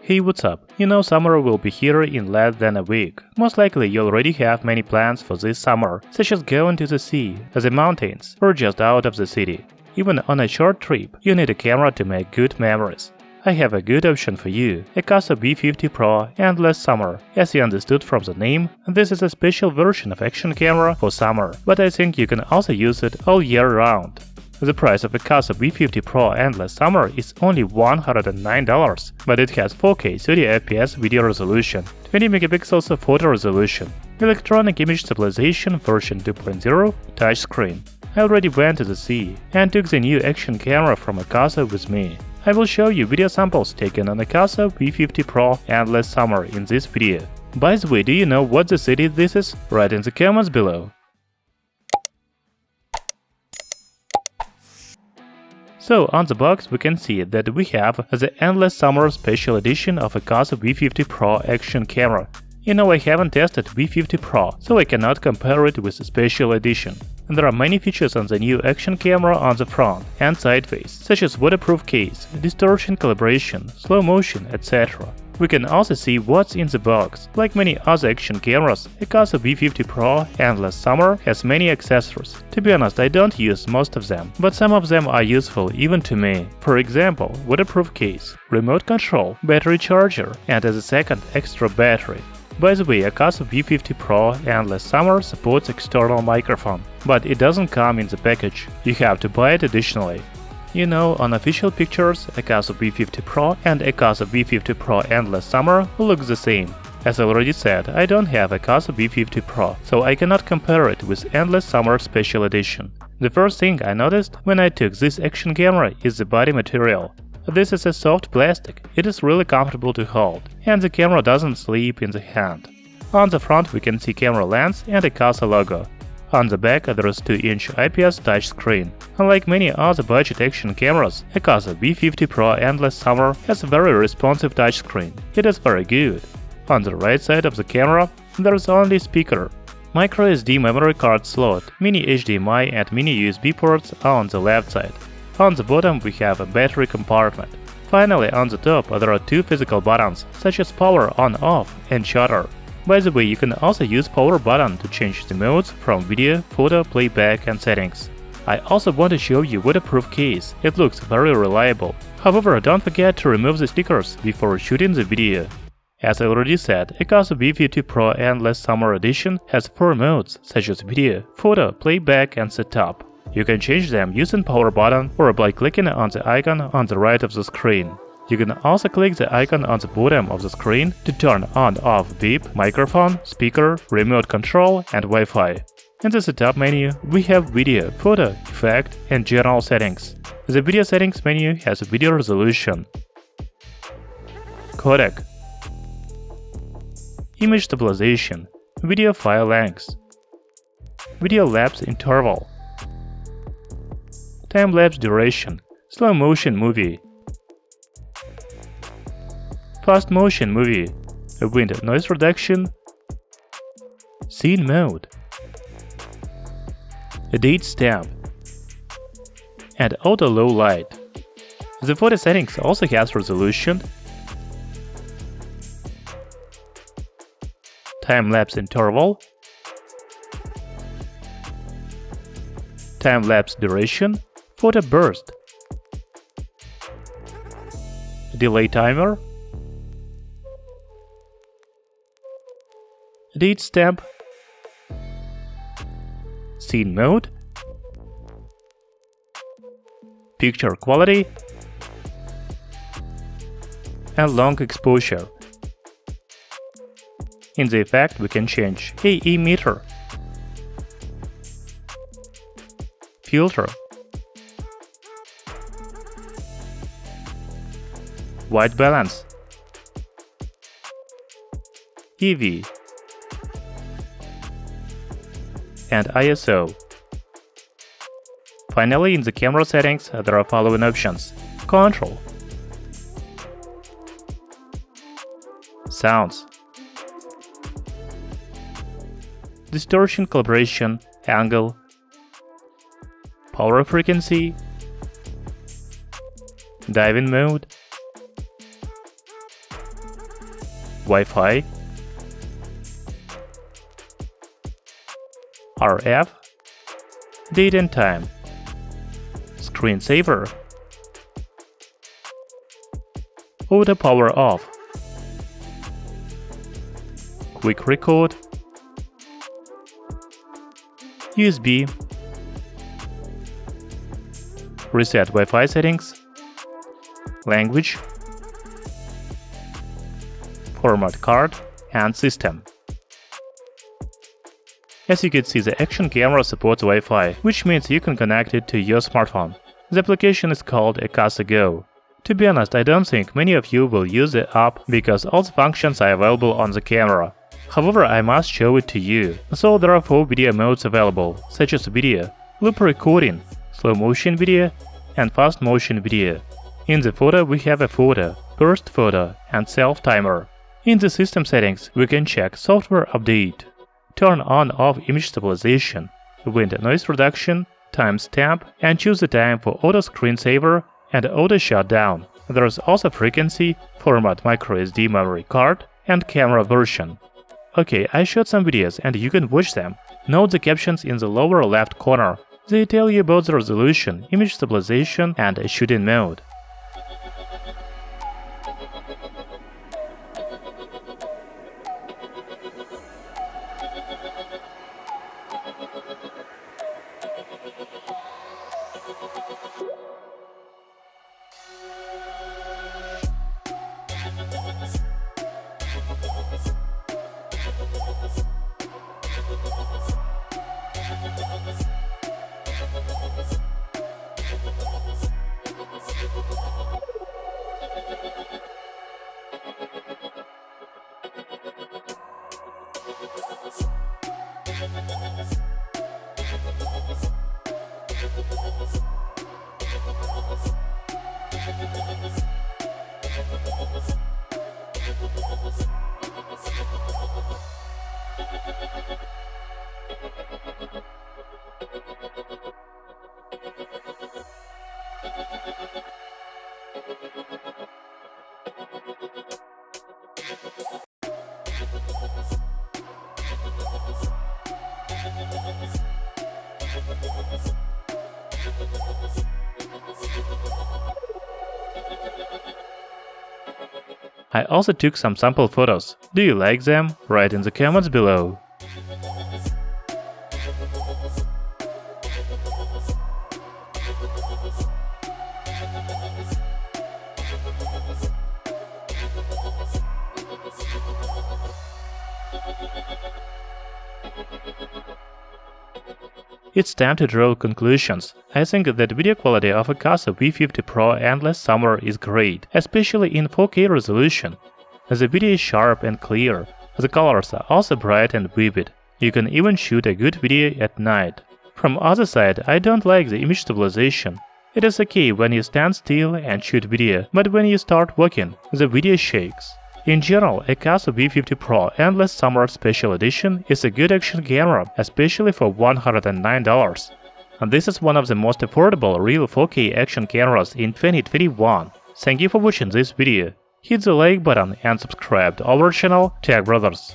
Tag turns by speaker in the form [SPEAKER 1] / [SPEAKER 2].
[SPEAKER 1] Hey, what's up? You know summer will be here in less than a week. Most likely you already have many plans for this summer, such as going to the sea, the mountains, or just out of the city. Even on a short trip, you need a camera to make good memories. I have a good option for you, a Casa V50 Pro Endless Summer. As you understood from the name, this is a special version of action camera for summer, but I think you can also use it all year round. The price of a Casa V50 Pro Endless Summer is only $109, but it has 4K 30fps video resolution, 20 megapixels of photo resolution, electronic image stabilization version 2.0, touchscreen. I already went to the sea and took the new action camera from a Casa with me. I will show you video samples taken on a Casa V50 Pro Endless Summer in this video. By the way, do you know what the city this is? Write in the comments below. So, on the box we can see that we have the Endless Summer Special Edition of a Casa V50 Pro action camera. You know, I haven't tested V50 Pro, so I cannot compare it with the Special Edition. And there are many features on the new action camera on the front and side face, such as waterproof case, distortion calibration, slow motion, etc. We can also see what's in the box. Like many other action cameras, a Casa V50 Pro Endless Summer has many accessories. To be honest, I don't use most of them, but some of them are useful even to me. For example, waterproof case, remote control, battery charger, and as a second, extra battery. By the way, a Casa V50 Pro Endless Summer supports external microphone, but it doesn't come in the package. You have to buy it additionally. You know, on official pictures, a Casa V50 Pro and a Casa V50 Pro Endless Summer look the same. As I already said, I don't have a Casa V50 Pro, so I cannot compare it with Endless Summer Special Edition. The first thing I noticed when I took this action camera is the body material. This is a soft plastic, it is really comfortable to hold, and the camera doesn't slip in the hand. On the front we can see camera lens and a Casa logo. On the back there is 2-inch IPS touchscreen. Unlike many other budget action cameras, a Casa V50 Pro Endless Summer has a very responsive touchscreen. It is very good. On the right side of the camera there is only speaker. Micro SD memory card slot, mini HDMI and mini USB ports are on the left side. On the bottom we have a battery compartment. Finally, on the top there are two physical buttons, such as power on-off and shutter. By the way, you can also use power button to change the modes from video, photo, playback and settings. I also want to show you waterproof case, it looks very reliable. However, don't forget to remove the stickers before shooting the video. As I already said, a Casa V50 Pro Endless Summer Edition has 4 modes, such as video, photo, playback and setup. You can change them using power button or by clicking on the icon on the right of the screen. You can also click the icon on the bottom of the screen to turn on-off beep, microphone, speaker, remote control and Wi-Fi. In the setup menu, we have video, photo, effect and general settings. The video settings menu has video resolution, codec, image stabilization, video file length, video lapse interval, time-lapse duration, slow motion movie, fast motion movie, wind noise reduction, scene mode, a date stamp, and auto low light. The photo settings also has resolution, time-lapse interval, time-lapse duration, photo burst, delay timer, date stamp, scene mode, picture quality, and long exposure. In the effect we can change AE meter, filter, white balance, EV, and ISO. Finally, in the camera settings there are following options: control, sounds, distortion calibration, angle, power frequency, diving mode, Wi-Fi, RF, date and time, screensaver, auto power off, quick record, USB, reset Wi-Fi settings, language, format card, and system. As you can see, the action camera supports Wi-Fi, which means you can connect it to your smartphone. The application is called Ecasa Go. To be honest, I don't think many of you will use the app because all the functions are available on the camera. However, I must show it to you. So there are 4 video modes available, such as video, loop recording, slow motion video, and fast motion video. In the photo we have a photo, burst photo, and self timer. In the system settings we can check software update, turn on/off image stabilization, wind noise reduction, timestamp, and choose the time for auto screensaver and auto shutdown. There is also frequency, format microSD memory card, and camera version. Okay, I shot some videos and you can watch them. Note the captions in the lower left corner. They tell you about the resolution, image stabilization, and shooting mode. I also took some sample photos. Do you like them? Write in the comments below. It's time to draw conclusions. I think that video quality of Ecasa V50 Pro Endless Summer is great, especially in 4K resolution. The video is sharp and clear. The colors are also bright and vivid. You can even shoot a good video at night. From other side, I don't like the image stabilization. It is okay when you stand still and shoot video, but when you start walking, the video shakes. In general, Ecasa V50 Pro Endless Summer Special Edition is a good action camera, especially for $109. And this is one of the most affordable real 4K action cameras in 2021. Thank you for watching this video. Hit the like button and subscribe to our channel Tech Brothers.